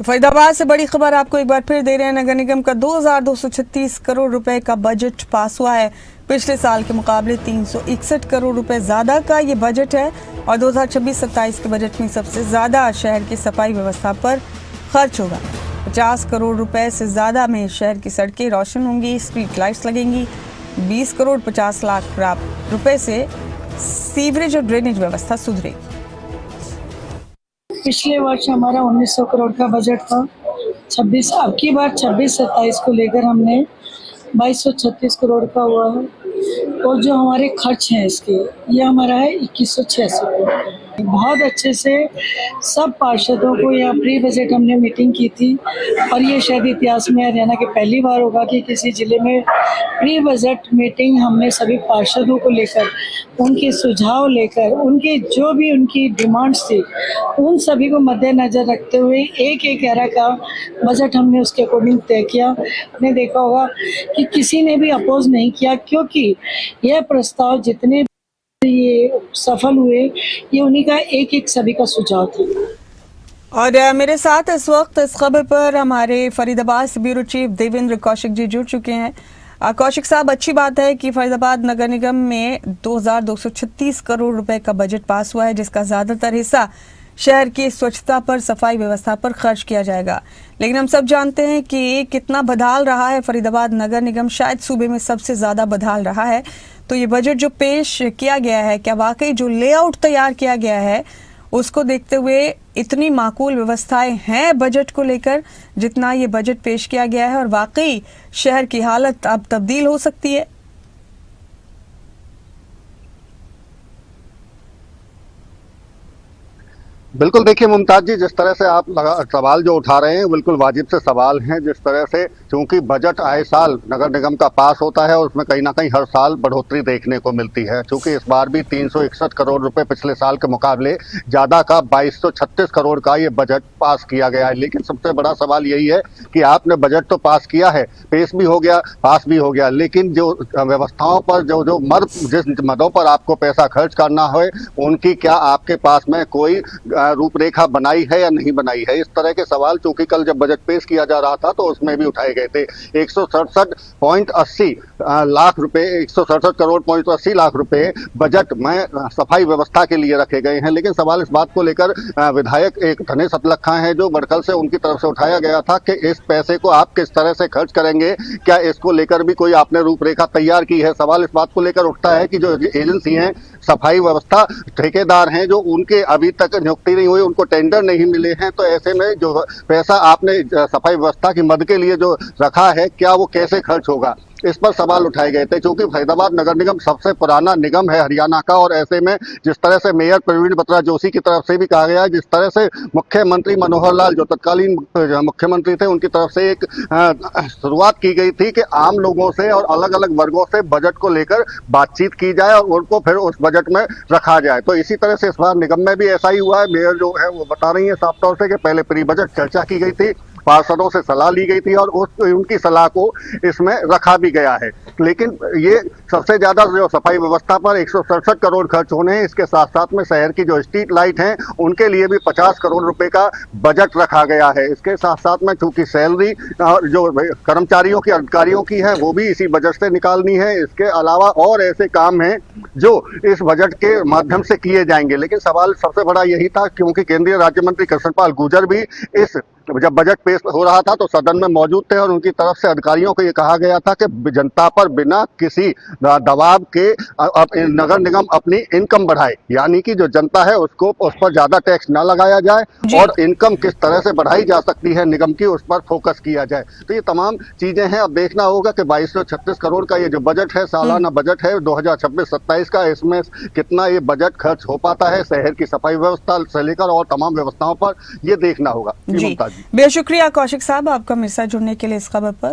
तो फरीदाबाद से बड़ी खबर आपको एक बार फिर दे रहे हैं। नगर निगम का 2236 करोड़ रुपए का बजट पास हुआ है। पिछले साल के मुकाबले 361 करोड़ रुपए ज्यादा का ये बजट है और 2026-27 के बजट में सबसे ज्यादा शहर की सफाई व्यवस्था पर खर्च होगा। 50 करोड़ रुपए से ज्यादा में शहर की सड़कें रोशन होंगी, स्ट्रीट लाइट्स लगेंगी। 20 करोड़ 50 लाख रुपए से सीवरेज और ड्रेनेज व्यवस्था सुधरेगी। पिछले वर्ष हमारा 1900 करोड़ का बजट था। अब की बार 26-27 को लेकर हमने 2236 करोड़ का हुआ है और जो हमारे खर्च हैं इसके ये हमारा है 2186 करोड़। बहुत अच्छे से सब पार्षदों को यहाँ प्री बजट हमने मीटिंग की थी और ये शायद इतिहास में हरियाणा के पहली बार होगा कि किसी ज़िले में प्री बजट मीटिंग हमने सभी पार्षदों को लेकर उनके सुझाव लेकर उनके जो भी उनकी डिमांड्स थी उन सभी को मद्देनजर रखते हुए एक एरा का बजट हमने उसके अकॉर्डिंग तय किया। आपने देखा होगा कि किसी ने भी अपोज नहीं किया क्योंकि यह प्रस्ताव जितने ये सफल हुए ये उन्हीं का एक सभी का सुझाव था। और मेरे साथ इस वक्त इस खबर पर हमारे फरीदाबाद से ब्यूरो चीफ देवेंद्र कौशिक जी जुड़ चुके हैं। कौशिक साहब, अच्छी बात है कि फरीदाबाद नगर निगम में 2236 करोड़ रुपए का बजट पास हुआ है, जिसका ज्यादातर हिस्सा शहर की स्वच्छता पर, सफाई व्यवस्था पर खर्च किया जाएगा। लेकिन हम सब जानते हैं कि कितना बदहाल रहा है फरीदाबाद नगर निगम, शायद सूबे में सबसे ज्यादा बदहाल रहा है। तो ये बजट जो पेश किया गया है, क्या वाकई जो लेआउट तैयार किया गया है उसको देखते हुए इतनी माकूल व्यवस्थाएं हैं बजट को लेकर जितना ये बजट पेश किया गया है, और वाकई शहर की हालत अब तब्दील हो सकती है? बिल्कुल, देखिए मुमताज जी, जिस तरह से आप सवाल जो उठा रहे हैं बिल्कुल वाजिब से सवाल हैं। जिस तरह से चूंकि बजट आए साल नगर निगम का पास होता है और उसमें कहीं ना कहीं हर साल बढ़ोतरी देखने को मिलती है। चूंकि इस बार भी 361 करोड़ रुपए पिछले साल के मुकाबले ज़्यादा का 2236 करोड़ का ये बजट पास किया गया है। लेकिन सबसे बड़ा सवाल यही है कि आपने बजट तो पास किया है, पेश भी हो गया, पास भी हो गया, लेकिन जो व्यवस्थाओं पर जिस मदों पर आपको पैसा खर्च करना है उनकी क्या आपके पास में कोई रूपरेखा बनाई है या नहीं बनाई है? इस तरह के सवाल चूंकि कल जब बजट पेश किया जा रहा था तो उसमें भी उठाए गए थे। 167.80 लाख रुपए, 167 करोड़ 80 लाख रुपए बजट में सफाई व्यवस्था के लिए रखे गए हैं। लेकिन सवाल इस बात को लेकर विधायक एक धनेश सतलखा हैं जो बड़कल से उनकी तरफ से उठाया गया था कि इस पैसे को आप किस तरह से खर्च करेंगे, क्या इसको लेकर भी कोई आपने रूपरेखा तैयार की है? सवाल इस बात को लेकर उठता है कि जो एजेंसी हैं, सफाई व्यवस्था ठेकेदार हैं, जो उनके अभी तक नियुक्ति नहीं हुई, उनको टेंडर नहीं मिले हैं, तो ऐसे में जो पैसा आपने सफाई व्यवस्था की मद के लिए जो रखा है क्या वो कैसे खर्च होगा? इस पर सवाल उठाए गए थे। क्योंकि फरीदाबाद नगर निगम सबसे पुराना निगम है हरियाणा का, और ऐसे में जिस तरह से मेयर प्रवीण बत्रा जोशी की तरफ से भी कहा गया है, जिस तरह से मुख्यमंत्री मनोहर लाल जो तत्कालीन मुख्यमंत्री थे उनकी तरफ से एक शुरुआत की गई थी कि आम लोगों से और अलग अलग वर्गों से बजट को लेकर बातचीत की जाए और उनको फिर उस बजट में रखा जाए। तो इसी तरह से इस बार निगम में भी ऐसा ही हुआ है। मेयर जो है वो बता रही है साफ तौर से कि पहले प्री बजट चर्चा की गई थी, पार्षदों से सलाह ली गई थी और उनकी सलाह को इसमें रखा भी गया है। लेकिन ये सबसे ज्यादा जो सफाई व्यवस्था पर 167 करोड़ खर्च होने हैं, इसके साथ साथ में शहर की जो स्ट्रीट लाइट हैं उनके लिए भी 50 करोड़ रुपए का बजट रखा गया है। इसके साथ साथ में चूंकि सैलरी जो कर्मचारियों की, अधिकारियों की है वो भी इसी बजट से निकालनी है। इसके अलावा और ऐसे काम हैं जो इस बजट के माध्यम से किए जाएंगे। लेकिन सवाल सबसे बड़ा यही था क्योंकि केंद्रीय राज्य मंत्री कृष्णपाल गुर्जर भी जब बजट पेश हो रहा था तो सदन में मौजूद थे और उनकी तरफ से अधिकारियों को ये कहा गया था कि जनता पर बिना किसी दबाव के नगर निगम अपनी इनकम बढ़ाए, यानी कि जो जनता है उसको उस पर ज्यादा टैक्स ना लगाया जाए और इनकम किस तरह से बढ़ाई जा सकती है निगम की, उस पर फोकस किया जाए। तो ये तमाम चीजें हैं। अब देखना होगा कि 2236 करोड़ का ये जो बजट है, सालाना बजट है 2026-27 का, इसमें कितना ये बजट खर्च हो पाता है शहर की सफाई व्यवस्था से लेकर और तमाम व्यवस्थाओं पर, ये देखना होगा। बेशुक्रिया कौशिक साहब आपका मेरे साथ जुड़ने के लिए इस खबर पर।